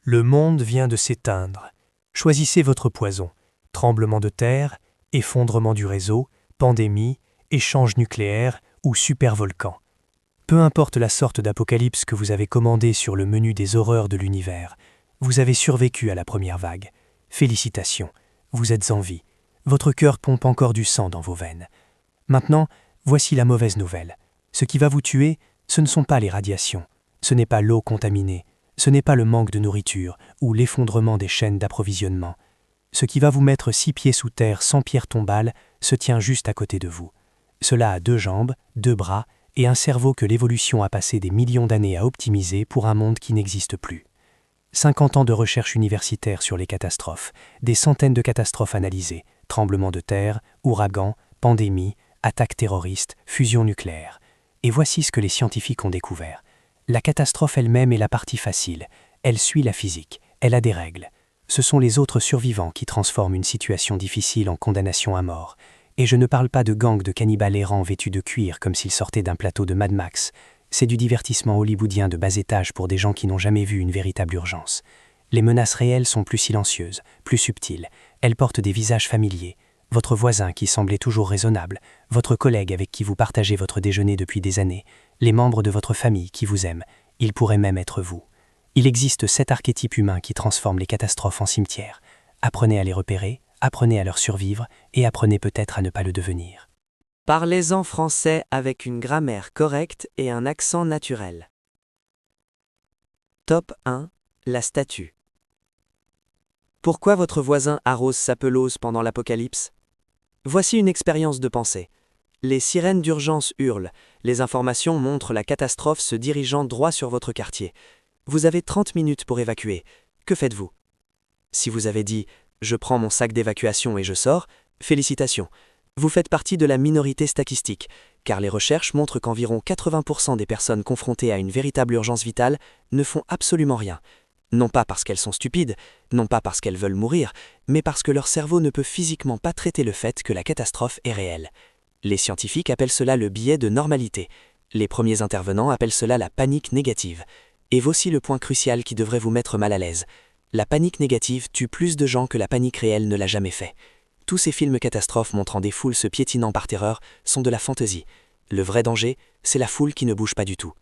Le monde vient de s'éteindre. Choisissez votre poison. Tremblement de terre, effondrement du réseau, pandémie, échange nucléaire ou supervolcan. Peu importe la sorte d'apocalypse que vous avez commandée sur le menu des horreurs de l'univers, vous avez survécu à la première vague. Félicitations, vous êtes en vie. Votre cœur pompe encore du sang dans vos veines. Maintenant, voici la mauvaise nouvelle. Ce qui va vous tuer, ce ne sont pas les radiations, ce n'est pas l'eau contaminée, ce n'est pas le manque de nourriture ou l'effondrement des chaînes d'approvisionnement. Ce qui va vous mettre 6 pieds sous terre sans pierre tombale se tient juste à côté de vous. Cela a 2 jambes, 2 bras et un cerveau que l'évolution a passé des millions d'années à optimiser pour un monde qui n'existe plus. 50 ans de recherche universitaire sur les catastrophes, des centaines de catastrophes analysées, tremblements de terre, ouragans, pandémies, attaques terroristes, fusions nucléaires. Et voici ce que les scientifiques ont découvert. La catastrophe elle-même est la partie facile. Elle suit la physique, elle a des règles. Ce sont les autres survivants qui transforment une situation difficile en condamnation à mort. Et je ne parle pas de gangs de cannibales errants vêtus de cuir comme s'ils sortaient d'un plateau de Mad Max. C'est du divertissement hollywoodien de bas étage pour des gens qui n'ont jamais vu une véritable urgence. Les menaces réelles sont plus silencieuses, plus subtiles. Elles portent des visages familiers. Votre voisin qui semblait toujours raisonnable, votre collègue avec qui vous partagez votre déjeuner depuis des années, les membres de votre famille qui vous aiment, ils pourraient même être vous. Il existe 7 archétypes humains qui transforment les catastrophes en cimetières. Apprenez à les repérer, apprenez à leur survivre et apprenez peut-être à ne pas le devenir. Parlez-en français avec une grammaire correcte et un accent naturel. Top 1. La statue. Pourquoi votre voisin arrose sa pelouse pendant l'apocalypse ? Voici une expérience de pensée. Les sirènes d'urgence hurlent, les informations montrent la catastrophe se dirigeant droit sur votre quartier. Vous avez 30 minutes pour évacuer. Que faites-vous ? Si vous avez dit « je prends mon sac d'évacuation et je sors », félicitations. Vous faites partie de la minorité statistique, car les recherches montrent qu'environ 80% des personnes confrontées à une véritable urgence vitale ne font absolument rien. Non pas parce qu'elles sont stupides, non pas parce qu'elles veulent mourir, mais parce que leur cerveau ne peut physiquement pas traiter le fait que la catastrophe est réelle. Les scientifiques appellent cela le biais de normalité. Les premiers intervenants appellent cela la panique négative. Et voici le point crucial qui devrait vous mettre mal à l'aise. La panique négative tue plus de gens que la panique réelle ne l'a jamais fait. Tous ces films catastrophes montrant des foules se piétinant par terreur sont de la fantaisie. Le vrai danger, c'est la foule qui ne bouge pas du tout.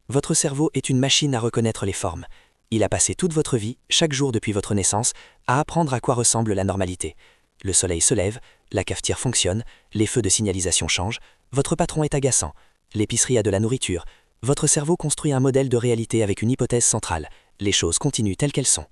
Votre cerveau est une machine à reconnaître les formes. Il a passé toute votre vie, chaque jour depuis votre naissance, à apprendre à quoi ressemble la normalité. Le soleil se lève, la cafetière fonctionne, les feux de signalisation changent, votre patron est agaçant, l'épicerie a de la nourriture, votre cerveau construit un modèle de réalité avec une hypothèse centrale, les choses continuent telles qu'elles sont.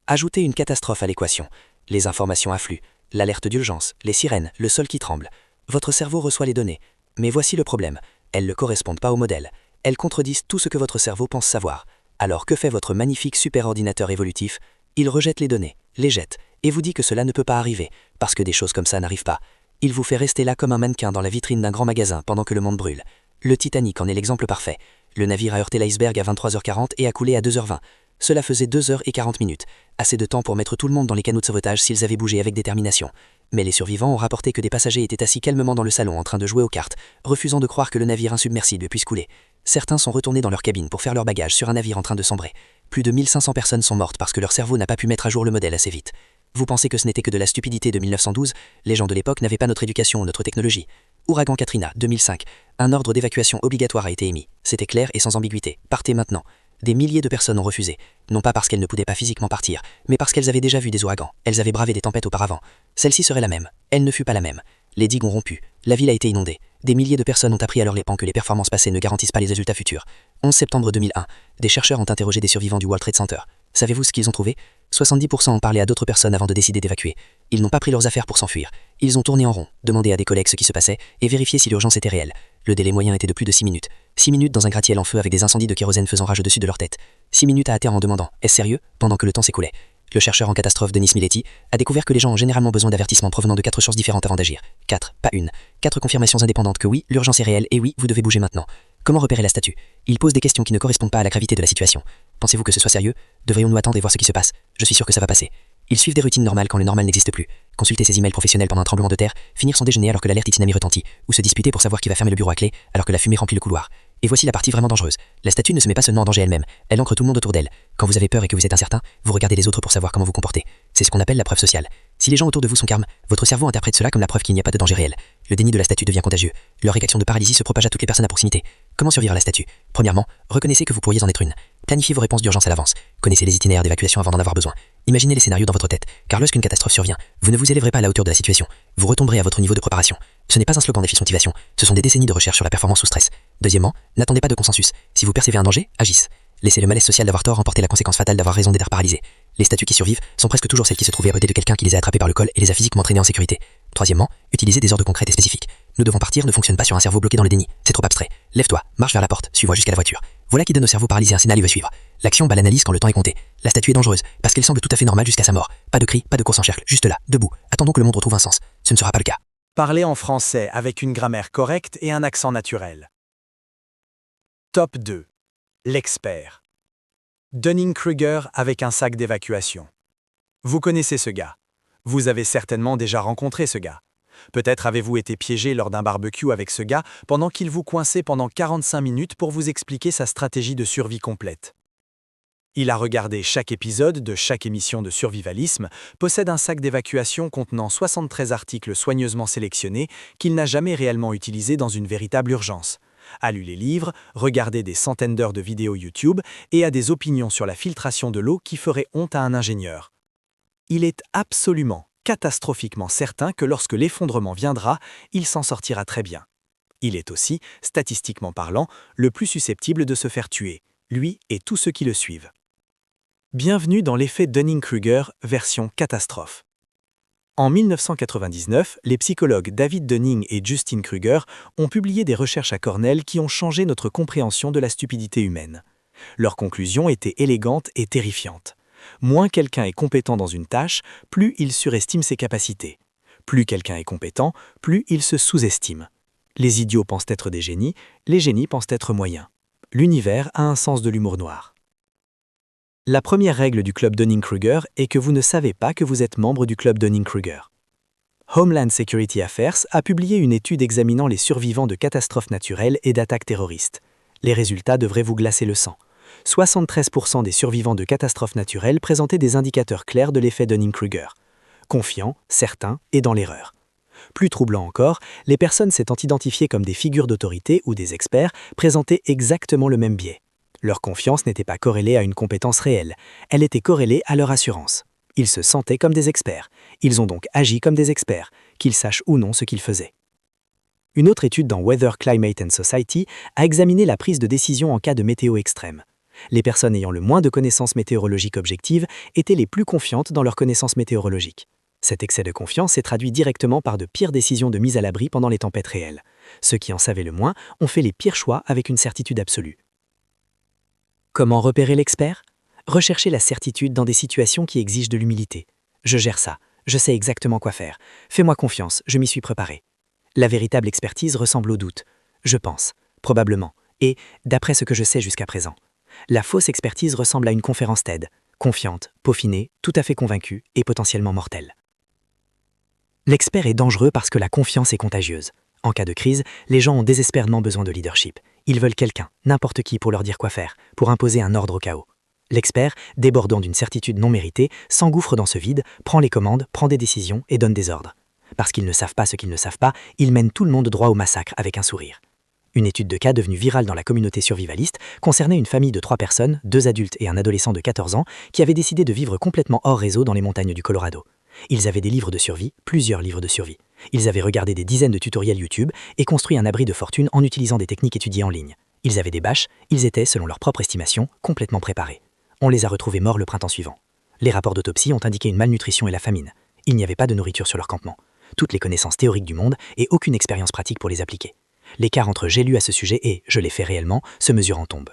Ajoutez une catastrophe à l'équation, les informations affluent, l'alerte d'urgence, les sirènes, le sol qui tremble. Votre cerveau reçoit les données, mais voici le problème, elles ne correspondent pas au modèle, elles contredisent tout ce que votre cerveau pense savoir. Alors que fait votre magnifique superordinateur évolutif ? Il rejette les données, les jette, et vous dit que cela ne peut pas arriver, parce que des choses comme ça n'arrivent pas. Il vous fait rester là comme un mannequin dans la vitrine d'un grand magasin pendant que le monde brûle. Le Titanic en est l'exemple parfait. Le navire a heurté l'iceberg à 23h40 et a coulé à 2h20. Cela faisait 2h40, assez de temps pour mettre tout le monde dans les canots de sauvetage s'ils avaient bougé avec détermination. Mais les survivants ont rapporté que des passagers étaient assis calmement dans le salon en train de jouer aux cartes, refusant de croire que le navire insubmersible puisse couler. Certains sont retournés dans leur cabine pour faire leur bagage sur un navire en train de sombrer. Plus de 1500 personnes sont mortes parce que leur cerveau n'a pas pu mettre à jour le modèle assez vite. Vous pensez que ce n'était que de la stupidité de 1912 ? Les gens de l'époque n'avaient pas notre éducation ou notre technologie. Ouragan Katrina, 2005. Un ordre d'évacuation obligatoire a été émis. C'était clair et sans ambiguïté. Partez maintenant. Des milliers de personnes ont refusé. Non pas parce qu'elles ne pouvaient pas physiquement partir, mais parce qu'elles avaient déjà vu des ouragans. Elles avaient bravé des tempêtes auparavant. Celle-ci serait la même. Elle ne fut pas la même. Les digues ont rompu. La ville a été inondée. Des milliers de personnes ont appris à leur dépens que les performances passées ne garantissent pas les résultats futurs. 11 septembre 2001. Des chercheurs ont interrogé des survivants du World Trade Center. Savez-vous ce qu'ils ont trouvé ? 70% ont parlé à d'autres personnes avant de décider d'évacuer. Ils n'ont pas pris leurs affaires pour s'enfuir. Ils ont tourné en rond, demandé à des collègues ce qui se passait et vérifié si l'urgence était réelle. Le délai moyen était de plus de 6 minutes. 6 minutes dans un gratte-ciel en feu avec des incendies de kérosène faisant rage au-dessus de leur tête. 6 minutes à terre en demandant « Est-ce sérieux ?», pendant que le temps s'écoulait. Le chercheur en catastrophe Denis Miletti a découvert que les gens ont généralement besoin d'avertissements provenant de 4 sources différentes avant d'agir. 4, pas une. 4 confirmations indépendantes que oui, l'urgence est réelle et oui, vous devez bouger maintenant. Comment repérer la statue ? Il pose des questions qui ne correspondent pas à la gravité de la situation. Pensez-vous que ce soit sérieux ? Devrions-nous attendre et voir ce qui se passe ? Je suis sûr que ça va passer. Ils suivent des routines normales quand le normal n'existe plus. Consulter ses emails professionnels pendant un tremblement de terre, finir son déjeuner alors que l'alerte itinami retentit, ou se disputer pour savoir qui va fermer le bureau à clé alors que la fumée remplit le couloir. Et voici la partie vraiment dangereuse. La statue ne se met pas seulement en danger elle-même, elle ancre tout le monde autour d'elle. Quand vous avez peur et que vous êtes incertain, vous regardez les autres pour savoir comment vous comporter. C'est ce qu'on appelle la preuve sociale. Si les gens autour de vous sont calmes, votre cerveau interprète cela comme la preuve qu'il n'y a pas de danger réel. Le déni de la statue devient contagieux. Leur réaction de paralysie se propage à toutes les personnes à proximité. Comment survivre à la statue? Premièrement, reconnaissez que vous pourriez en être une. Planifiez vos réponses d'urgence à l'avance. Connaissez les itinéraires d'évacuation avant d'en avoir besoin. Imaginez les scénarios dans votre tête, car lorsqu'une catastrophe survient, vous ne vous élèverez pas à la hauteur de la situation. Vous retomberez à votre niveau de préparation. Ce n'est pas un slogan d'affiche motivation, ce sont des décennies de recherche sur la performance sous stress. Deuxièmement, n'attendez pas de consensus. Si vous percevez un danger, agissez. Laissez le malaise social d'avoir tort emporter la conséquence fatale d'avoir raison d'être paralysé. Les statues qui survivent sont presque toujours celles qui se trouvaient à côté de quelqu'un qui les a attrapées par le col et les a physiquement traînées en sécurité. Troisièmement, utilisez des ordres concrets et spécifiques. Nous devons partir ne fonctionne pas sur un cerveau bloqué dans le déni. C'est trop abstrait. Lève-toi, marche vers la porte, suis-moi jusqu'à la voiture. Voilà qui donne au cerveau paralysé un signal et veut suivre. L'action bat l'analyse quand le temps est compté. La statue est dangereuse parce qu'elle semble tout à fait normale jusqu'à sa mort. Pas de cris, pas de course en cercle, juste là, debout. Attendons que le monde retrouve un sens. Ce ne sera pas le cas. Parlez en français avec une grammaire correcte et un accent naturel. Top 2. L'expert. Dunning-Kruger avec un sac d'évacuation. Vous connaissez ce gars. Vous avez certainement déjà rencontré ce gars. Peut-être avez-vous été piégé lors d'un barbecue avec ce gars pendant qu'il vous coinçait pendant 45 minutes pour vous expliquer sa stratégie de survie complète. Il a regardé chaque épisode de chaque émission de survivalisme, possède un sac d'évacuation contenant 73 articles soigneusement sélectionnés qu'il n'a jamais réellement utilisés dans une véritable urgence, a lu les livres, regardé des centaines d'heures de vidéos YouTube et a des opinions sur la filtration de l'eau qui feraient honte à un ingénieur. Il est absolument, catastrophiquement certain que lorsque l'effondrement viendra, il s'en sortira très bien. Il est aussi, statistiquement parlant, le plus susceptible de se faire tuer, lui et tous ceux qui le suivent. Bienvenue dans l'effet Dunning-Kruger, version catastrophe. En 1999, les psychologues David Dunning et Justin Kruger ont publié des recherches à Cornell qui ont changé notre compréhension de la stupidité humaine. Leurs conclusions étaient élégantes et terrifiantes. Moins quelqu'un est compétent dans une tâche, plus il surestime ses capacités. Plus quelqu'un est compétent, plus il se sous-estime. Les idiots pensent être des génies, les génies pensent être moyens. L'univers a un sens de l'humour noir. La première règle du club Dunning-Kruger est que vous ne savez pas que vous êtes membre du club Dunning-Kruger. Homeland Security Affairs a publié une étude examinant les survivants de catastrophes naturelles et d'attaques terroristes. Les résultats devraient vous glacer le sang. 73% des survivants de catastrophes naturelles présentaient des indicateurs clairs de l'effet Dunning-Kruger. Confiants, certains et dans l'erreur. Plus troublant encore, les personnes s'étant identifiées comme des figures d'autorité ou des experts présentaient exactement le même biais. Leur confiance n'était pas corrélée à une compétence réelle, elle était corrélée à leur assurance. Ils se sentaient comme des experts, ils ont donc agi comme des experts, qu'ils sachent ou non ce qu'ils faisaient. Une autre étude dans Weather, Climate and Society a examiné la prise de décision en cas de météo extrême. Les personnes ayant le moins de connaissances météorologiques objectives étaient les plus confiantes dans leurs connaissances météorologiques. Cet excès de confiance s'est traduit directement par de pires décisions de mise à l'abri pendant les tempêtes réelles. Ceux qui en savaient le moins ont fait les pires choix avec une certitude absolue. Comment repérer l'expert? Recherchez la certitude dans des situations qui exigent de l'humilité. Je gère ça, je sais exactement quoi faire. Fais-moi confiance, je m'y suis préparé. La véritable expertise ressemble au doute. Je pense, probablement, et d'après ce que je sais jusqu'à présent. La fausse expertise ressemble à une conférence TED, confiante, peaufinée, tout à fait convaincue et potentiellement mortelle. L'expert est dangereux parce que la confiance est contagieuse. En cas de crise, les gens ont désespérément besoin de leadership. Ils veulent quelqu'un, n'importe qui, pour leur dire quoi faire, pour imposer un ordre au chaos. L'expert, débordant d'une certitude non méritée, s'engouffre dans ce vide, prend les commandes, prend des décisions et donne des ordres. Parce qu'ils ne savent pas ce qu'ils ne savent pas, ils mènent tout le monde droit au massacre avec un sourire. Une étude de cas devenue virale dans la communauté survivaliste concernait une famille de 3 personnes, 2 adultes et un adolescent de 14 ans, qui avaient décidé de vivre complètement hors réseau dans les montagnes du Colorado. Ils avaient des livres de survie, plusieurs livres de survie. Ils avaient regardé des dizaines de tutoriels YouTube et construit un abri de fortune en utilisant des techniques étudiées en ligne. Ils avaient des bâches, ils étaient, selon leur propre estimation, complètement préparés. On les a retrouvés morts le printemps suivant. Les rapports d'autopsie ont indiqué une malnutrition et la famine. Il n'y avait pas de nourriture sur leur campement. Toutes les connaissances théoriques du monde et aucune expérience pratique pour les appliquer. L'écart entre j'ai lu à ce sujet et je l'ai fait réellement se mesure en tombe.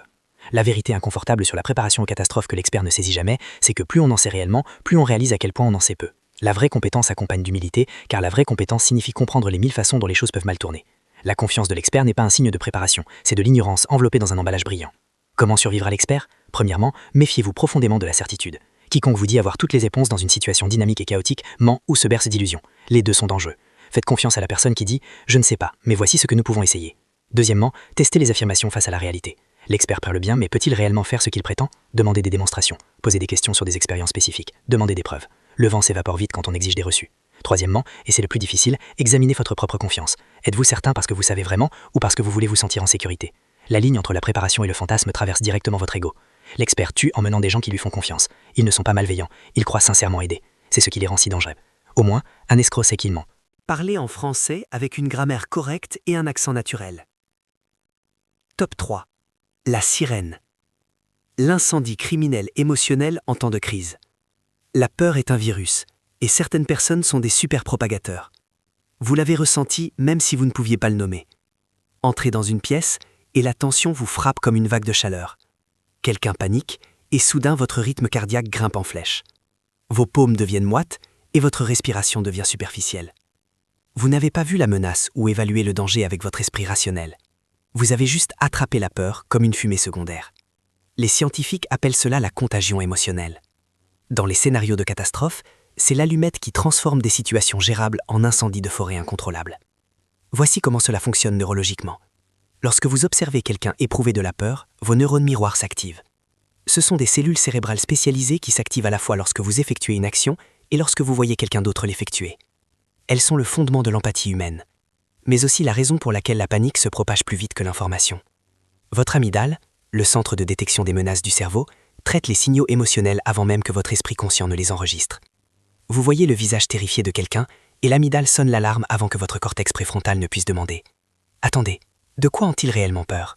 La vérité inconfortable sur la préparation aux catastrophes que l'expert ne saisit jamais, c'est que plus on en sait réellement, plus on réalise à quel point on en sait peu. La vraie compétence accompagne d'humilité, car la vraie compétence signifie comprendre les 1000 façons dont les choses peuvent mal tourner. La confiance de l'expert n'est pas un signe de préparation, c'est de l'ignorance enveloppée dans un emballage brillant. Comment survivre à l'expert? Premièrement, méfiez-vous profondément de la certitude. Quiconque vous dit avoir toutes les réponses dans une situation dynamique et chaotique ment ou se berce d'illusions. Les deux sont dangereux. Faites confiance à la personne qui dit « je ne sais pas, mais voici ce que nous pouvons essayer ». Deuxièmement, testez les affirmations face à la réalité. L'expert parle bien, mais peut-il réellement faire ce qu'il prétend? Demandez des démonstrations, posez des questions sur des expériences spécifiques, demandez des preuves. Le vent s'évapore vite quand on exige des reçus. Troisièmement, et c'est le plus difficile, examinez votre propre confiance. Êtes-vous certain parce que vous savez vraiment ou parce que vous voulez vous sentir en sécurité? La ligne entre la préparation et le fantasme traverse directement votre ego. L'expert tue en menant des gens qui lui font confiance. Ils ne sont pas malveillants, ils croient sincèrement aider. C'est ce qui les rend si dangereux. Au moins, un escroc sait qu'il ment. Parlez en français avec une grammaire correcte et un accent naturel. Top 3. La sirène. L'incendie criminel émotionnel en temps de crise. La peur est un virus, et certaines personnes sont des super propagateurs. Vous l'avez ressenti même si vous ne pouviez pas le nommer. Entrez dans une pièce et la tension vous frappe comme une vague de chaleur. Quelqu'un panique et soudain votre rythme cardiaque grimpe en flèche. Vos paumes deviennent moites et votre respiration devient superficielle. Vous n'avez pas vu la menace ou évalué le danger avec votre esprit rationnel. Vous avez juste attrapé la peur comme une fumée secondaire. Les scientifiques appellent cela la contagion émotionnelle. Dans les scénarios de catastrophe, c'est l'allumette qui transforme des situations gérables en incendies de forêt incontrôlables. Voici comment cela fonctionne neurologiquement. Lorsque vous observez quelqu'un éprouver de la peur, vos neurones miroirs s'activent. Ce sont des cellules cérébrales spécialisées qui s'activent à la fois lorsque vous effectuez une action et lorsque vous voyez quelqu'un d'autre l'effectuer. Elles sont le fondement de l'empathie humaine, mais aussi la raison pour laquelle la panique se propage plus vite que l'information. Votre amygdale, le centre de détection des menaces du cerveau, traite les signaux émotionnels avant même que votre esprit conscient ne les enregistre. Vous voyez le visage terrifié de quelqu'un et l'amygdale sonne l'alarme avant que votre cortex préfrontal ne puisse demander « Attendez, de quoi ont-ils réellement peur ?»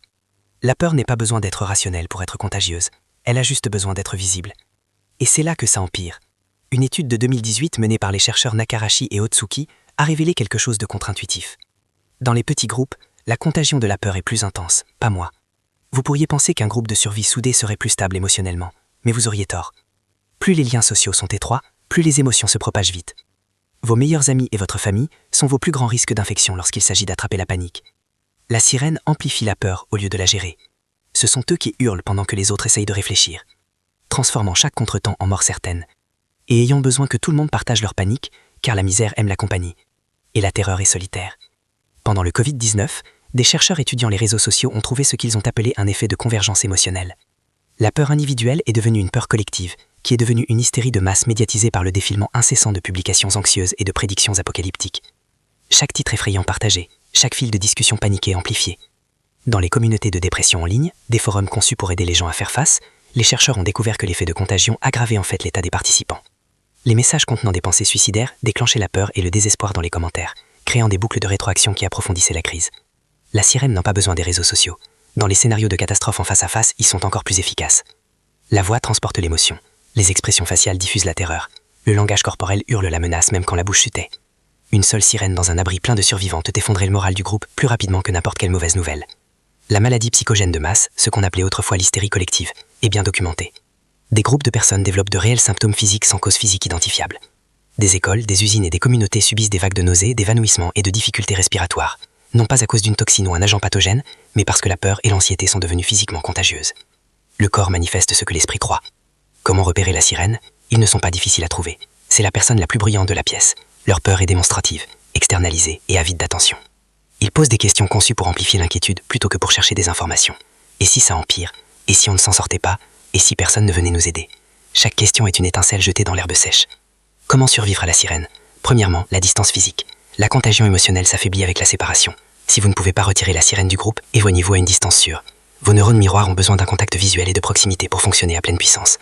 La peur n'est pas besoin d'être rationnelle pour être contagieuse, elle a juste besoin d'être visible. Et c'est là que ça empire. Une étude de 2018 menée par les chercheurs Nakarashi et Otsuki a révélé quelque chose de contre-intuitif. Dans les petits groupes, la contagion de la peur est plus intense, pas moi. Vous pourriez penser qu'un groupe de survie soudé serait plus stable émotionnellement, mais vous auriez tort. Plus les liens sociaux sont étroits, plus les émotions se propagent vite. Vos meilleurs amis et votre famille sont vos plus grands risques d'infection lorsqu'il s'agit d'attraper la panique. La sirène amplifie la peur au lieu de la gérer. Ce sont eux qui hurlent pendant que les autres essayent de réfléchir, transformant chaque contretemps en mort certaine, et ayant besoin que tout le monde partage leur panique, car la misère aime la compagnie, et la terreur est solitaire. Pendant le Covid-19, des chercheurs étudiant les réseaux sociaux ont trouvé ce qu'ils ont appelé un effet de convergence émotionnelle. La peur individuelle est devenue une peur collective, qui est devenue une hystérie de masse médiatisée par le défilement incessant de publications anxieuses et de prédictions apocalyptiques. Chaque titre effrayant partagé, chaque fil de discussion paniquée amplifié. Dans les communautés de dépression en ligne, des forums conçus pour aider les gens à faire face, les chercheurs ont découvert que l'effet de contagion aggravait en fait l'état des participants. Les messages contenant des pensées suicidaires déclenchaient la peur et le désespoir dans les commentaires, créant des boucles de rétroaction qui approfondissaient la crise. La sirène n'a pas besoin des réseaux sociaux. Dans les scénarios de catastrophe en face à face, ils sont encore plus efficaces. La voix transporte l'émotion. Les expressions faciales diffusent la terreur. Le langage corporel hurle la menace même quand la bouche chutait. Une seule sirène dans un abri plein de survivants peut effondrer le moral du groupe plus rapidement que n'importe quelle mauvaise nouvelle. La maladie psychogène de masse, ce qu'on appelait autrefois l'hystérie collective, est bien documentée. Des groupes de personnes développent de réels symptômes physiques sans cause physique identifiable. Des écoles, des usines et des communautés subissent des vagues de nausées, d'évanouissements et de difficultés respiratoires. Non pas à cause d'une toxine ou un agent pathogène, mais parce que la peur et l'anxiété sont devenues physiquement contagieuses. Le corps manifeste ce que l'esprit croit. Comment repérer la sirène? Ils ne sont pas difficiles à trouver. C'est la personne la plus bruyante de la pièce. Leur peur est démonstrative, externalisée et avide d'attention. Ils posent des questions conçues pour amplifier l'inquiétude plutôt que pour chercher des informations. Et si ça empire? Et si on ne s'en sortait pas? Et si personne ne venait nous aider? Chaque question est une étincelle jetée dans l'herbe sèche. Comment survivre à la sirène? Premièrement, la distance physique. La contagion émotionnelle s'affaiblit avec la séparation. Si vous ne pouvez pas retirer la sirène du groupe, éloignez-vous à une distance sûre. Vos neurones miroirs ont besoin d'un contact visuel et de proximité pour fonctionner à pleine puissance.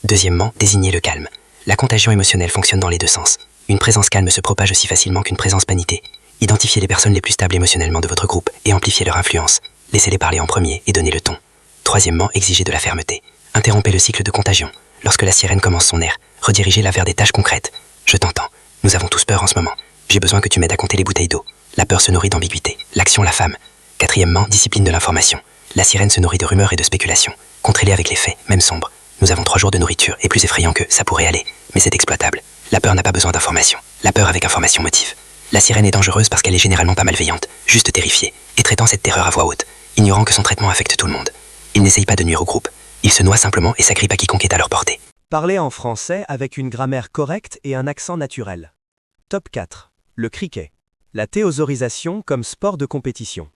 Deuxièmement, désignez le calme. La contagion émotionnelle fonctionne dans les deux sens. Une présence calme se propage aussi facilement qu'une présence paniquée. Identifiez les personnes les plus stables émotionnellement de votre groupe et amplifiez leur influence. Laissez-les parler en premier et donnez le ton. Troisièmement, exigez de la fermeté. Interrompez le cycle de contagion. Lorsque la sirène commence son air, redirigez-la vers des tâches concrètes. Je t'entends. Nous avons tous peur en ce moment. J'ai besoin que tu m'aides à compter les bouteilles d'eau. La peur se nourrit d'ambiguïté. L'action la femme. Quatrièmement, discipline de l'information. La sirène se nourrit de rumeurs et de spéculations. Contrez-les avec les faits, même sombres. Nous avons 3 jours de nourriture et plus effrayant que ça pourrait aller. Mais c'est exploitable. La peur n'a pas besoin d'information. La peur avec information motive. La sirène est dangereuse parce qu'elle est généralement pas malveillante, juste terrifiée, et traitant cette terreur à voix haute, ignorant que son traitement affecte tout le monde. Il n'essaye pas de nuire au groupe. Il se noie simplement et s'agrippe à quiconque est à leur portée. Parlez en français avec une grammaire correcte et un accent naturel. Top 4. Le cricket. La théosaurisation comme sport de compétition.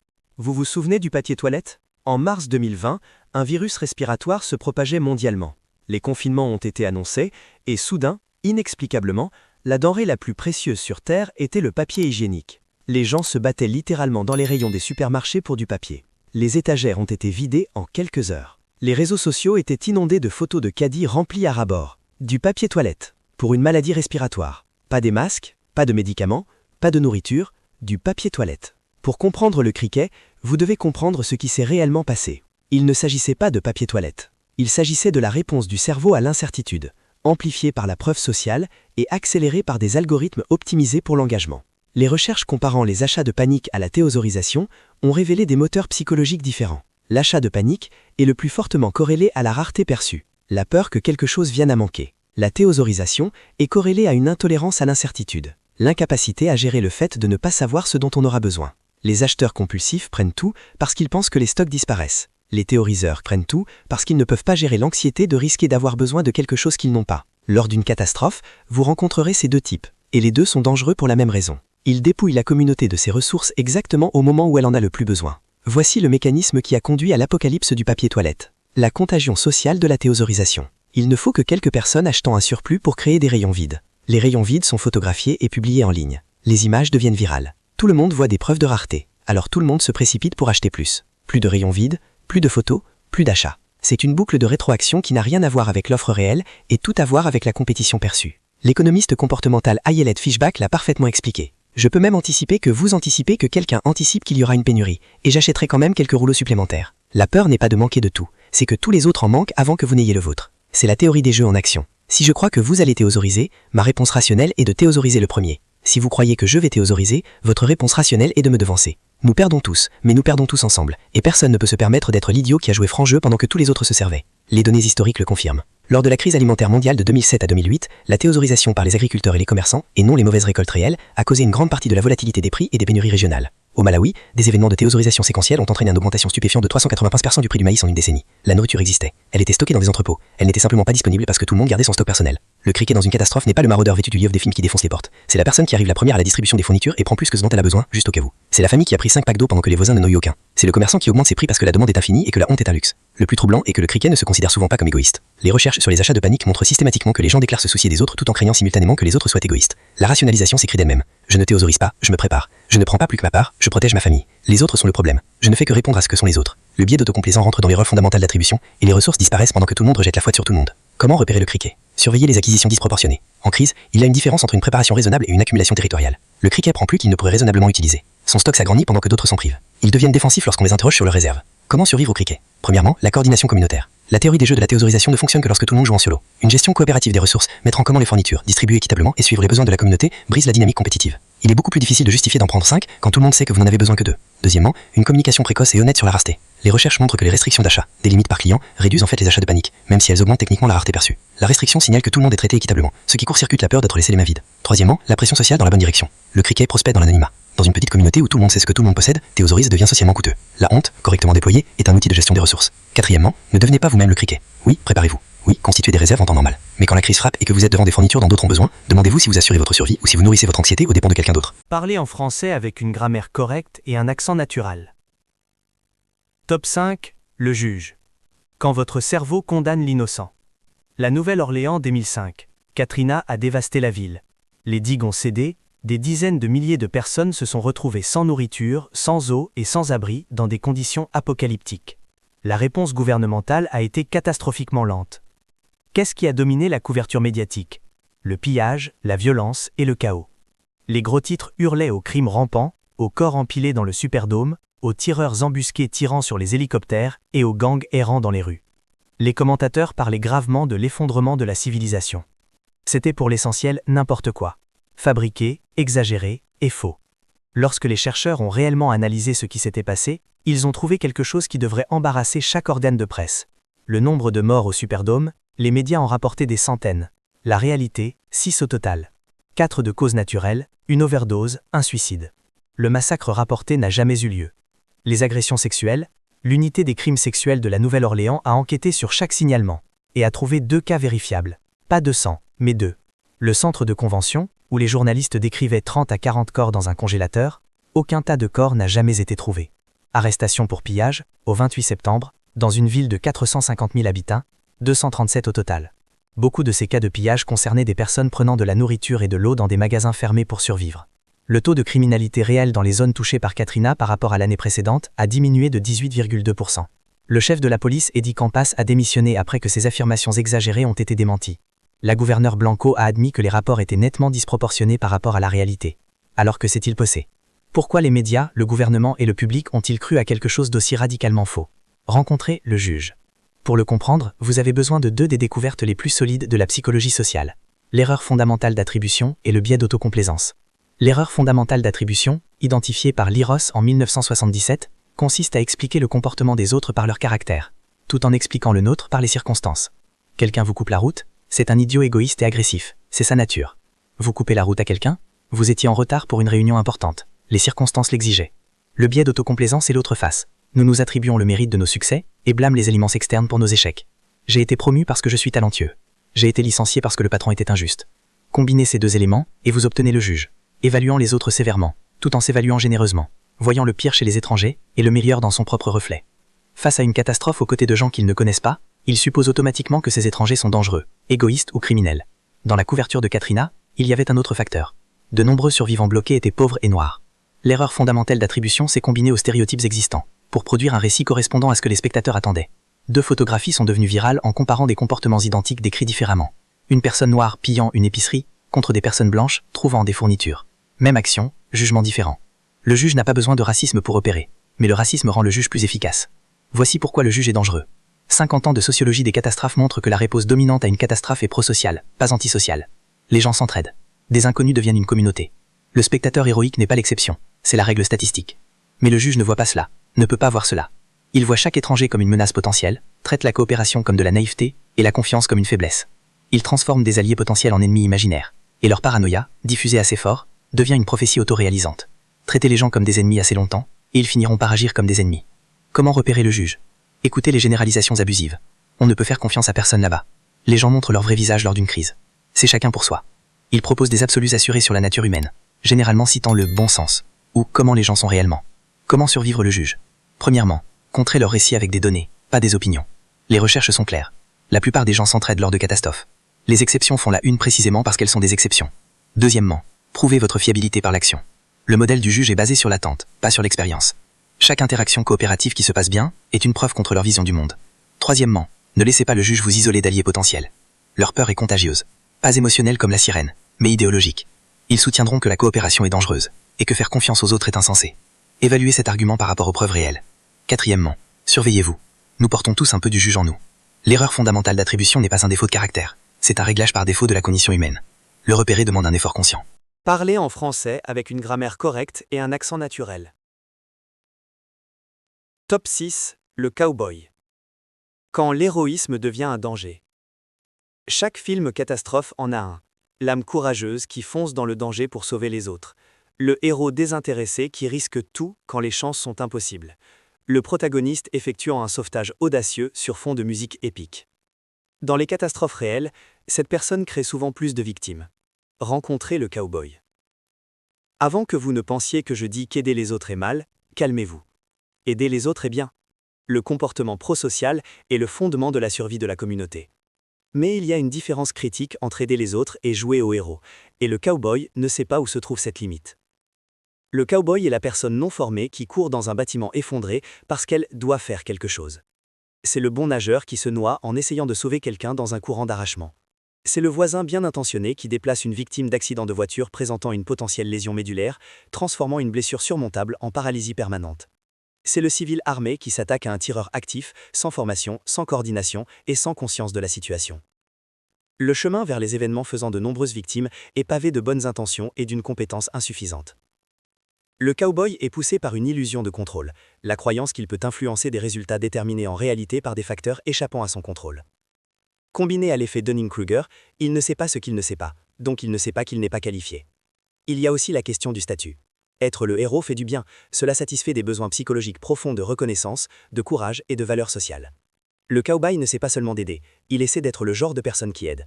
Vous vous souvenez du papier toilette? En mars 2020, un virus respiratoire se propageait mondialement. Les confinements ont été annoncés et soudain, inexplicablement, la denrée la plus précieuse sur Terre était le papier hygiénique. Les gens se battaient littéralement dans les rayons des supermarchés pour du papier. Les étagères ont été vidées en quelques heures. Les réseaux sociaux étaient inondés de photos de caddies remplis à ras-bord. Du papier toilette, pour une maladie respiratoire. Pas des masques, pas de médicaments, pas de nourriture, du papier toilette. Pour comprendre le criquet, vous devez comprendre ce qui s'est réellement passé. Il ne s'agissait pas de papier toilette. Il s'agissait de la réponse du cerveau à l'incertitude, amplifiée par la preuve sociale et accélérée par des algorithmes optimisés pour l'engagement. Les recherches comparant les achats de panique à la théosaurisation ont révélé des moteurs psychologiques différents. L'achat de panique est le plus fortement corrélé à la rareté perçue, la peur que quelque chose vienne à manquer. La théosaurisation est corrélée à une intolérance à l'incertitude, l'incapacité à gérer le fait de ne pas savoir ce dont on aura besoin. Les acheteurs compulsifs prennent tout parce qu'ils pensent que les stocks disparaissent. Les théoriseurs prennent tout parce qu'ils ne peuvent pas gérer l'anxiété de risquer d'avoir besoin de quelque chose qu'ils n'ont pas. Lors d'une catastrophe, vous rencontrerez ces deux types, et les deux sont dangereux pour la même raison. Ils dépouillent la communauté de ses ressources exactement au moment où elle en a le plus besoin. Voici le mécanisme qui a conduit à l'apocalypse du papier toilette. La contagion sociale de la théosaurisation. Il ne faut que quelques personnes achetant un surplus pour créer des rayons vides. Les rayons vides sont photographiés et publiés en ligne. Les images deviennent virales. Tout le monde voit des preuves de rareté, alors tout le monde se précipite pour acheter plus. Plus de rayons vides, plus de photos, plus d'achats. C'est une boucle de rétroaction qui n'a rien à voir avec l'offre réelle et tout à voir avec la compétition perçue. L'économiste comportemental Ayelet Fishback l'a parfaitement expliqué. Je peux même anticiper que vous anticipez que quelqu'un anticipe qu'il y aura une pénurie, et j'achèterai quand même quelques rouleaux supplémentaires. La peur n'est pas de manquer de tout, c'est que tous les autres en manquent avant que vous n'ayez le vôtre. C'est la théorie des jeux en action. Si je crois que vous allez théosauriser, ma réponse rationnelle est de théosauriser le premier. Si vous croyez que je vais théosauriser, votre réponse rationnelle est de me devancer. Nous perdons tous, mais nous perdons tous ensemble, et personne ne peut se permettre d'être l'idiot qui a joué franc jeu pendant que tous les autres se servaient. Les données historiques le confirment. Lors de la crise alimentaire mondiale de 2007 à 2008, la théosaurisation par les agriculteurs et les commerçants, et non les mauvaises récoltes réelles, a causé une grande partie de la volatilité des prix et des pénuries régionales. Au Malawi, des événements de théosaurisation séquentielle ont entraîné une augmentation stupéfiante de 395% du prix du maïs en une décennie. La nourriture existait. Elle était stockée dans des entrepôts. Elle n'était simplement pas disponible parce que tout le monde gardait son stock personnel. Le criquet dans une catastrophe n'est pas le maraudeur vêtu du lièvre des films qui défonce les portes. C'est la personne qui arrive la première à la distribution des fournitures et prend plus que ce dont elle a besoin, juste au cas où. C'est la famille qui a pris 5 packs d'eau pendant que les voisins n'en ont eu aucun. C'est le commerçant qui augmente ses prix parce que la demande est infinie et que la honte est un luxe. Le plus troublant est que le criquet ne se considère souvent pas comme égoïste. Les recherches sur les achats de panique montrent systématiquement que les gens déclarent se soucier des autres tout en craignant simultanément que les autres soient égoïstes. La rationalisation s'écrit d'elle-même. Je ne théosaurise pas, je me prépare. Je ne prends pas plus que ma part, je protège ma famille. Les autres sont le problème. Je ne fais que répondre à ce que sont les autres. Le biais d'autocomplaisant rentre dans les rôles fondamentaux d'attribution et les ressources disparaissent pendant que tout le monde rejette la faute sur tout le monde. Comment repérer le criquet? Surveiller les acquisitions disproportionnées. En crise, il y a une différence entre une préparation raisonnable et une accumulation territoriale. Le criquet prend plus qu'il ne pourrait raisonnablement utiliser. Son stock s'agrandit pendant que d'autres s'en privent. Ils deviennent défensifs lorsqu'on les interroge sur leurs réserves. Comment survivre au criquet? Premièrement, la coordination communautaire. La théorie des jeux de la théosaurisation ne fonctionne que lorsque tout le monde joue en solo. Une gestion coopérative des ressources, mettre en commun les fournitures, distribuer équitablement et suivre les besoins de la communauté brise la dynamique compétitive. Il est beaucoup plus difficile de justifier d'en prendre 5 quand tout le monde sait que vous n'en avez besoin que 2. Deuxièmement, une communication précoce et honnête sur la rareté. Les recherches montrent que les restrictions d'achat, des limites par client, réduisent en fait les achats de panique, même si elles augmentent techniquement la rareté perçue. La restriction signale que tout le monde est traité équitablement, ce qui court-circuite la peur d'être laissé les mains vides. Troisièmement, la pression sociale dans la bonne direction. Le criquet prospère dans l'anonymat. Dans une petite communauté où tout le monde sait ce que tout le monde possède, théosaurise devient socialement coûteux. La honte, correctement déployée, est un outil de gestion des ressources. Quatrièmement, ne devenez pas vous-même le criquet. Oui, préparez-vous. Oui, constituez des réserves en temps normal. Mais quand la crise frappe et que vous êtes devant des fournitures dont d'autres ont besoin, demandez-vous si vous assurez votre survie ou si vous nourrissez votre anxiété aux dépens de quelqu'un d'autre. Parlez en français avec une grammaire correcte et un accent naturel. Top 5. Le juge. Quand votre cerveau condamne l'innocent. La Nouvelle-Orléans 2005. Katrina a dévasté la ville. Les digues ont cédé, des dizaines de milliers de personnes se sont retrouvées sans nourriture, sans eau et sans abri dans des conditions apocalyptiques. La réponse gouvernementale a été catastrophiquement lente. Qu'est-ce qui a dominé la couverture médiatique? Le pillage, la violence et le chaos. Les gros titres hurlaient aux crimes rampants, aux corps empilés dans le Superdome, aux tireurs embusqués tirant sur les hélicoptères et aux gangs errant dans les rues. Les commentateurs parlaient gravement de l'effondrement de la civilisation. C'était pour l'essentiel n'importe quoi. Fabriqué, exagéré et faux. Lorsque les chercheurs ont réellement analysé ce qui s'était passé, ils ont trouvé quelque chose qui devrait embarrasser chaque organe de presse. Le nombre de morts au Superdome, les médias en rapportaient des centaines. La réalité, 6 au total. 4 de cause naturelle, une overdose, un suicide. Le massacre rapporté n'a jamais eu lieu. Les agressions sexuelles, l'unité des crimes sexuels de la Nouvelle-Orléans a enquêté sur chaque signalement et a trouvé 2 cas vérifiables. Pas 200, mais 2. Le centre de convention, où les journalistes décrivaient 30 à 40 corps dans un congélateur, aucun tas de corps n'a jamais été trouvé. Arrestation pour pillage, au 28 septembre, dans une ville de 450 000 habitants, 237 au total. Beaucoup de ces cas de pillage concernaient des personnes prenant de la nourriture et de l'eau dans des magasins fermés pour survivre. Le taux de criminalité réel dans les zones touchées par Katrina par rapport à l'année précédente a diminué de 18,2%. Le chef de la police Eddie Campas a démissionné après que ces affirmations exagérées ont été démenties. La gouverneure Blanco a admis que les rapports étaient nettement disproportionnés par rapport à la réalité. Alors que s'est-il passé? Pourquoi les médias, le gouvernement et le public ont-ils cru à quelque chose d'aussi radicalement faux? Rencontrez le juge. Pour le comprendre, vous avez besoin de deux des découvertes les plus solides de la psychologie sociale. L'erreur fondamentale d'attribution et le biais d'autocomplaisance. L'erreur fondamentale d'attribution, identifiée par Liros en 1977, consiste à expliquer le comportement des autres par leur caractère, tout en expliquant le nôtre par les circonstances. Quelqu'un vous coupe la route, c'est un idiot égoïste et agressif, c'est sa nature. Vous coupez la route à quelqu'un, vous étiez en retard pour une réunion importante, les circonstances l'exigeaient. Le biais d'autocomplaisance est l'autre face. Nous nous attribuons le mérite de nos succès et blâmons les éléments externes pour nos échecs. J'ai été promu parce que je suis talentueux. J'ai été licencié parce que le patron était injuste. Combinez ces deux éléments et vous obtenez le juge, évaluant les autres sévèrement, tout en s'évaluant généreusement, voyant le pire chez les étrangers et le meilleur dans son propre reflet. Face à une catastrophe aux côtés de gens qu'ils ne connaissent pas, ils supposent automatiquement que ces étrangers sont dangereux, égoïstes ou criminels. Dans la couverture de Katrina, il y avait un autre facteur. De nombreux survivants bloqués étaient pauvres et noirs. L'erreur fondamentale d'attribution s'est combinée aux stéréotypes existants, pour produire un récit correspondant à ce que les spectateurs attendaient. Deux photographies sont devenues virales en comparant des comportements identiques décrits différemment. Une personne noire pillant une épicerie, contre des personnes blanches trouvant des fournitures. Même action, jugement différent. Le juge n'a pas besoin de racisme pour opérer, mais le racisme rend le juge plus efficace. Voici pourquoi le juge est dangereux. 50 ans de sociologie des catastrophes montrent que la réponse dominante à une catastrophe est prosociale, pas antisociale. Les gens s'entraident. Des inconnus deviennent une communauté. Le spectateur héroïque n'est pas l'exception, c'est la règle statistique. Mais le juge ne voit pas cela, ne peut pas voir cela. Il voit chaque étranger comme une menace potentielle, traite la coopération comme de la naïveté et la confiance comme une faiblesse. Il transforme des alliés potentiels en ennemis imaginaires. Et leur paranoïa, diffusée assez fort, devient une prophétie autoréalisante. Traitez les gens comme des ennemis assez longtemps, et ils finiront par agir comme des ennemis. Comment repérer le juge? Écoutez les généralisations abusives. On ne peut faire confiance à personne là-bas. Les gens montrent leur vrai visage lors d'une crise. C'est chacun pour soi. Ils proposent des absolus assurés sur la nature humaine, généralement citant le bon sens, ou comment les gens sont réellement. Comment survivre le juge? Premièrement, contrer leur récit avec des données, pas des opinions. Les recherches sont claires. La plupart des gens s'entraident lors de catastrophes. Les exceptions font la une précisément parce qu'elles sont des exceptions. Deuxièmement, prouvez votre fiabilité par l'action. Le modèle du juge est basé sur l'attente, pas sur l'expérience. Chaque interaction coopérative qui se passe bien est une preuve contre leur vision du monde. Troisièmement, ne laissez pas le juge vous isoler d'alliés potentiels. Leur peur est contagieuse. Pas émotionnelle comme la sirène, mais idéologique. Ils soutiendront que la coopération est dangereuse, et que faire confiance aux autres est insensé. Évaluez cet argument par rapport aux preuves réelles. Quatrièmement, surveillez-vous. Nous portons tous un peu du juge en nous. L'erreur fondamentale d'attribution n'est pas un défaut de caractère, c'est un réglage par défaut de la cognition humaine. Le repérer demande un effort conscient. Parlez en français avec une grammaire correcte et un accent naturel. Top 6. Le cowboy. Quand l'héroïsme devient un danger. Chaque film catastrophe en a un. L'âme courageuse qui fonce dans le danger pour sauver les autres. Le héros désintéressé qui risque tout quand les chances sont impossibles. Le protagoniste effectuant un sauvetage audacieux sur fond de musique épique. Dans les catastrophes réelles, cette personne crée souvent plus de victimes. Rencontrez le cowboy. Avant que vous ne pensiez que je dis qu'aider les autres est mal, calmez-vous. Aider les autres est bien. Le comportement prosocial est le fondement de la survie de la communauté. Mais il y a une différence critique entre aider les autres et jouer au héros, et le cowboy ne sait pas où se trouve cette limite. Le cowboy est la personne non formée qui court dans un bâtiment effondré parce qu'elle doit faire quelque chose. C'est le bon nageur qui se noie en essayant de sauver quelqu'un dans un courant d'arrachement. C'est le voisin bien intentionné qui déplace une victime d'accident de voiture présentant une potentielle lésion médulaire, transformant une blessure surmontable en paralysie permanente. C'est le civil armé qui s'attaque à un tireur actif, sans formation, sans coordination et sans conscience de la situation. Le chemin vers les événements faisant de nombreuses victimes est pavé de bonnes intentions et d'une compétence insuffisante. Le cowboy est poussé par une illusion de contrôle, la croyance qu'il peut influencer des résultats déterminés en réalité par des facteurs échappant à son contrôle. Combiné à l'effet Dunning-Kruger, il ne sait pas ce qu'il ne sait pas, donc il ne sait pas qu'il n'est pas qualifié. Il y a aussi la question du statut. Être le héros fait du bien, cela satisfait des besoins psychologiques profonds de reconnaissance, de courage et de valeur sociale. Le cowboy ne sait pas seulement d'aider, il essaie d'être le genre de personne qui aide.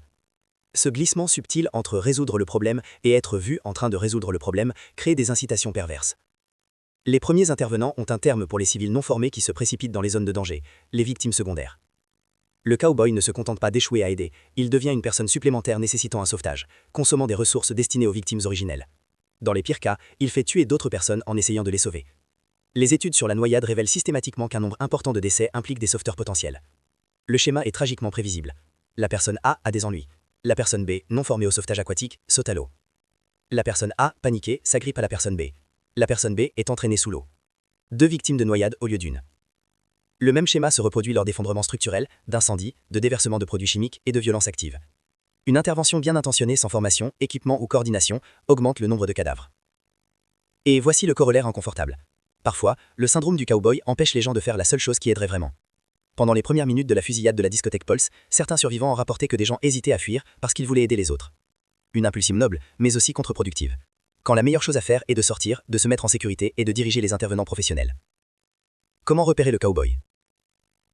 Ce glissement subtil entre résoudre le problème et être vu en train de résoudre le problème crée des incitations perverses. Les premiers intervenants ont un terme pour les civils non formés qui se précipitent dans les zones de danger, les victimes secondaires. Le cow-boy ne se contente pas d'échouer à aider, il devient une personne supplémentaire nécessitant un sauvetage, consommant des ressources destinées aux victimes originelles. Dans les pires cas, il fait tuer d'autres personnes en essayant de les sauver. Les études sur la noyade révèlent systématiquement qu'un nombre important de décès implique des sauveteurs potentiels. Le schéma est tragiquement prévisible. La personne A a des ennuis. La personne B, non formée au sauvetage aquatique, saute à l'eau. La personne A, paniquée, s'agrippe à la personne B. La personne B est entraînée sous l'eau. 2 victimes de noyade au lieu d'une. Le même schéma se reproduit lors d'effondrements structurels, d'incendies, de déversements de produits chimiques et de violences actives. Une intervention bien intentionnée sans formation, équipement ou coordination augmente le nombre de cadavres. Et voici le corollaire inconfortable. Parfois, le syndrome du cowboy empêche les gens de faire la seule chose qui aiderait vraiment. Pendant les premières minutes de la fusillade de la discothèque Pulse, certains survivants ont rapporté que des gens hésitaient à fuir parce qu'ils voulaient aider les autres. Une impulsion noble, mais aussi contre-productive. Quand la meilleure chose à faire est de sortir, de se mettre en sécurité et de diriger les intervenants professionnels. Comment repérer le cowboy?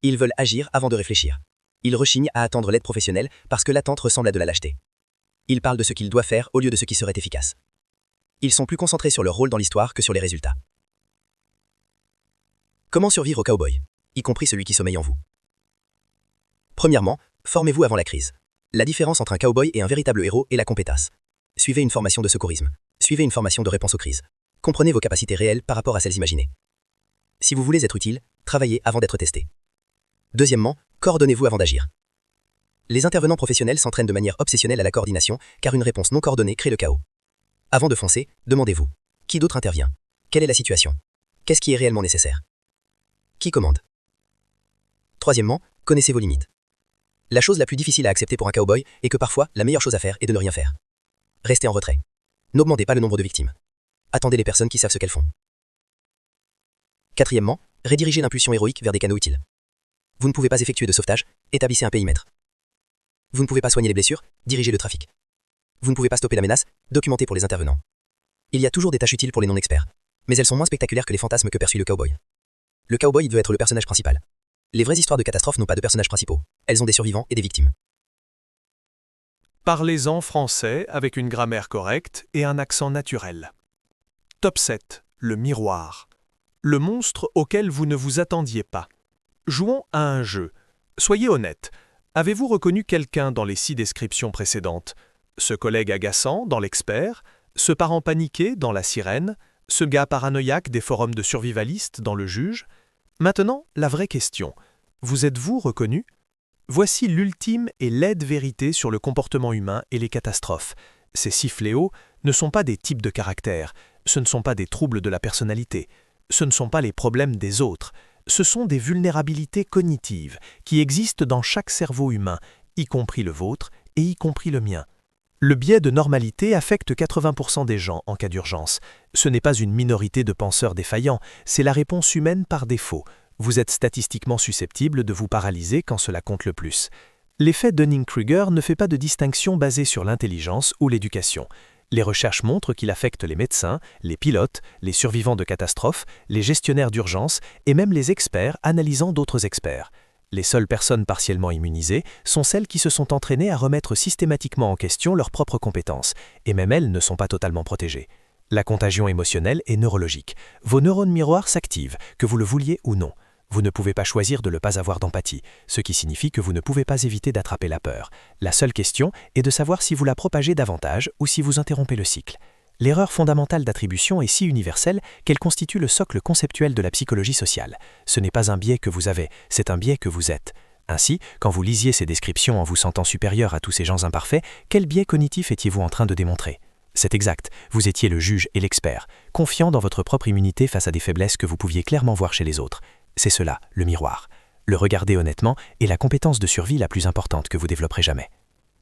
Ils veulent agir avant de réfléchir. Ils rechignent à attendre l'aide professionnelle parce que l'attente ressemble à de la lâcheté. Ils parlent de ce qu'ils doivent faire au lieu de ce qui serait efficace. Ils sont plus concentrés sur leur rôle dans l'histoire que sur les résultats. Comment survivre au cowboy, y compris celui qui sommeille en vous? Premièrement, formez-vous avant la crise. La différence entre un cowboy et un véritable héros est la compétence. Suivez une formation de secourisme. Suivez une formation de réponse aux crises. Comprenez vos capacités réelles par rapport à celles imaginées. Si vous voulez être utile, travaillez avant d'être testé. Deuxièmement, coordonnez-vous avant d'agir. Les intervenants professionnels s'entraînent de manière obsessionnelle à la coordination, car une réponse non coordonnée crée le chaos. Avant de foncer, demandez-vous. Qui d'autre intervient? Quelle est la situation? Qu'est-ce qui est réellement nécessaire? Qui commande? Troisièmement, connaissez vos limites. La chose la plus difficile à accepter pour un cowboy est que parfois, la meilleure chose à faire est de ne rien faire. Restez en retrait. N'augmentez pas le nombre de victimes. Attendez les personnes qui savent ce qu'elles font. Quatrièmement, redirigez l'impulsion héroïque vers des canaux utiles. Vous ne pouvez pas effectuer de sauvetage, établissez un périmètre. Vous ne pouvez pas soigner les blessures, dirigez le trafic. Vous ne pouvez pas stopper la menace, documentez pour les intervenants. Il y a toujours des tâches utiles pour les non-experts, mais elles sont moins spectaculaires que les fantasmes que perçut le cowboy. Le cowboy veut être le personnage principal. Les vraies histoires de catastrophes n'ont pas de personnages principaux, elles ont des survivants et des victimes. Parlez-en français avec une grammaire correcte et un accent naturel. Top 7. Le miroir. Le monstre auquel vous ne vous attendiez pas. Jouons à un jeu. Soyez honnête. Avez-vous reconnu quelqu'un dans les 6 descriptions précédentes? Ce collègue agaçant dans l'expert, ce parent paniqué dans la sirène, ce gars paranoïaque des forums de survivalistes dans le juge? Maintenant, la vraie question. Vous êtes-vous reconnu? Voici l'ultime et laide vérité sur le comportement humain et les catastrophes. Ces 6 fléaux ne sont pas des types de caractère, ce ne sont pas des troubles de la personnalité, ce ne sont pas les problèmes des autres, ce sont des vulnérabilités cognitives qui existent dans chaque cerveau humain, y compris le vôtre et y compris le mien. Le biais de normalité affecte 80% des gens en cas d'urgence. Ce n'est pas une minorité de penseurs défaillants, c'est la réponse humaine par défaut. Vous êtes statistiquement susceptible de vous paralyser quand cela compte le plus. L'effet Dunning-Kruger ne fait pas de distinction basée sur l'intelligence ou l'éducation. Les recherches montrent qu'il affecte les médecins, les pilotes, les survivants de catastrophes, les gestionnaires d'urgence et même les experts analysant d'autres experts. Les seules personnes partiellement immunisées sont celles qui se sont entraînées à remettre systématiquement en question leurs propres compétences, et même elles ne sont pas totalement protégées. La contagion émotionnelle est neurologique. Vos neurones miroirs s'activent, que vous le vouliez ou non. Vous ne pouvez pas choisir de ne pas avoir d'empathie, ce qui signifie que vous ne pouvez pas éviter d'attraper la peur. La seule question est de savoir si vous la propagez davantage ou si vous interrompez le cycle. L'erreur fondamentale d'attribution est si universelle qu'elle constitue le socle conceptuel de la psychologie sociale. Ce n'est pas un biais que vous avez, c'est un biais que vous êtes. Ainsi, quand vous lisiez ces descriptions en vous sentant supérieur à tous ces gens imparfaits, quel biais cognitif étiez-vous en train de démontrer? C'est exact, vous étiez le juge et l'expert, confiant dans votre propre immunité face à des faiblesses que vous pouviez clairement voir chez les autres. C'est cela, le miroir. Le regarder honnêtement est la compétence de survie la plus importante que vous développerez jamais.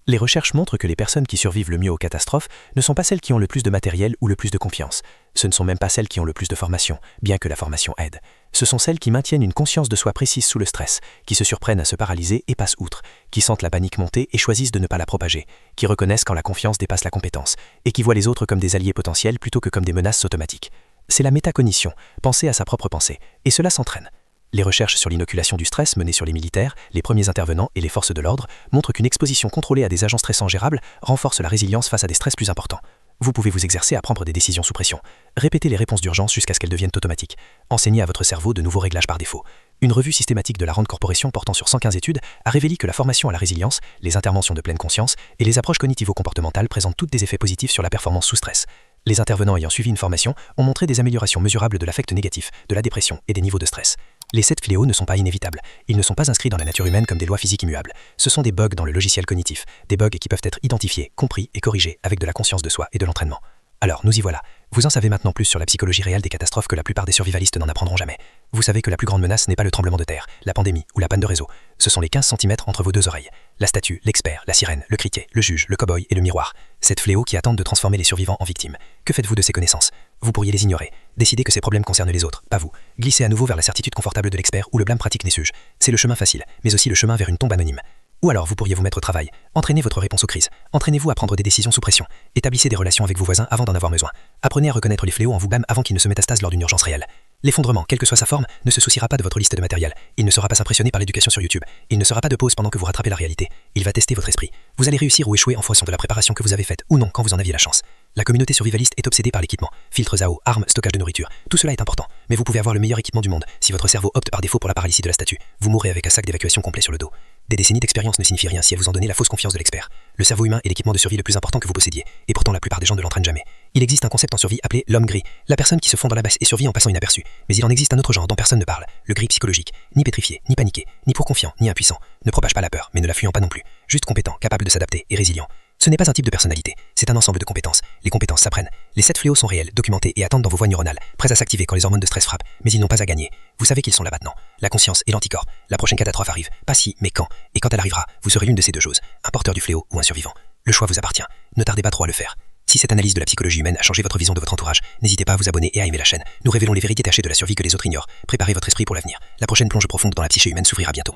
Les recherches montrent que les personnes qui survivent le mieux aux catastrophes ne sont pas celles qui ont le plus de matériel ou le plus de confiance. Ce ne sont même pas celles qui ont le plus de formation, bien que la formation aide. Ce sont celles qui maintiennent une conscience de soi précise sous le stress, qui se surprennent à se paralyser et passent outre, qui sentent la panique monter et choisissent de ne pas la propager, qui reconnaissent quand la confiance dépasse la compétence, et qui voient les autres comme des alliés potentiels plutôt que comme des menaces automatiques. C'est la métacognition, penser à sa propre pensée, et cela s'entraîne. Les recherches sur l'inoculation du stress menées sur les militaires, les premiers intervenants et les forces de l'ordre montrent qu'une exposition contrôlée à des agents stressants gérables renforce la résilience face à des stress plus importants. Vous pouvez vous exercer à prendre des décisions sous pression. Répétez les réponses d'urgence jusqu'à ce qu'elles deviennent automatiques. Enseignez à votre cerveau de nouveaux réglages par défaut. Une revue systématique de la Rand Corporation portant sur 115 études a révélé que la formation à la résilience, les interventions de pleine conscience et les approches cognitivo-comportementales présentent toutes des effets positifs sur la performance sous stress. Les intervenants ayant suivi une formation ont montré des améliorations mesurables de l'affect négatif, de la dépression et des niveaux de stress. Les 7 fléaux ne sont pas inévitables. Ils ne sont pas inscrits dans la nature humaine comme des lois physiques immuables. Ce sont des bugs dans le logiciel cognitif, des bugs qui peuvent être identifiés, compris et corrigés avec de la conscience de soi et de l'entraînement. Alors, nous y voilà. Vous en savez maintenant plus sur la psychologie réelle des catastrophes que la plupart des survivalistes n'en apprendront jamais. Vous savez que la plus grande menace n'est pas le tremblement de terre, la pandémie ou la panne de réseau. Ce sont les 15 cm entre vos deux oreilles. La statue, l'expert, la sirène, le criquet, le juge, le cow-boy et le miroir. Cette fléaux qui attendent de transformer les survivants en victimes. Que faites-vous de ces connaissances? Vous pourriez les ignorer. Décidez que ces problèmes concernent les autres, pas vous. Glissez à nouveau vers la certitude confortable de l'expert ou le blâme pratique n'est-suge. C'est le chemin facile, mais aussi le chemin vers une tombe anonyme. Ou alors vous pourriez vous mettre au travail. Entraînez votre réponse aux crises. Entraînez-vous à prendre des décisions sous pression. Établissez des relations avec vos voisins avant d'en avoir besoin. Apprenez à reconnaître les fléaux en vous-même avant qu'ils ne se métastasent lors d'une urgence réelle. L'effondrement, quelle que soit sa forme, ne se souciera pas de votre liste de matériel. Il ne sera pas impressionné par l'éducation sur YouTube. Il ne sera pas de pause pendant que vous rattrapez la réalité. Il va tester votre esprit. Vous allez réussir ou échouer en fonction de la préparation que vous avez faite ou non quand vous en aviez la chance. La communauté survivaliste est obsédée par l'équipement. Filtres à eau, armes, stockage de nourriture. Tout cela est important. Mais vous pouvez avoir le meilleur équipement du monde. Si votre cerveau opte par défaut pour la paralysie de la statue, vous mourrez avec un sac d'évacuation complet sur le dos. Des décennies d'expérience ne signifient rien si elles vous en donnez la fausse confiance de l'expert. Le cerveau humain est l'équipement de survie le plus important que vous possédiez. Et pourtant la plupart des gens ne l'entraînent jamais. Il existe un concept en survie appelé l'homme gris. La personne qui se fond dans la baisse et survit en passant inaperçu. Mais il en existe un autre genre dont personne ne parle. Le gris psychologique. Ni pétrifié, ni paniqué, ni pour confiant, ni impuissant. Ne propage pas la peur, mais ne la fuyant pas non plus. Juste compétent, capable de s'adapter et résilient. Ce n'est pas un type de personnalité, c'est un ensemble de compétences. Les compétences s'apprennent. Les 7 fléaux sont réels, documentés et attendent dans vos voies neuronales, prêts à s'activer quand les hormones de stress frappent, mais ils n'ont pas à gagner. Vous savez qu'ils sont là maintenant. La conscience et l'anticorps. La prochaine catastrophe arrive. Pas si, mais quand. Et quand elle arrivera, vous serez l'une de ces deux choses, un porteur du fléau ou un survivant. Le choix vous appartient. Ne tardez pas trop à le faire. Si cette analyse de la psychologie humaine a changé votre vision de votre entourage, n'hésitez pas à vous abonner et à aimer la chaîne. Nous révélons les vérités cachées de la survie que les autres ignorent. Préparez votre esprit pour l'avenir. La prochaine plonge profonde dans la psyché humaine s'ouvrira bientôt.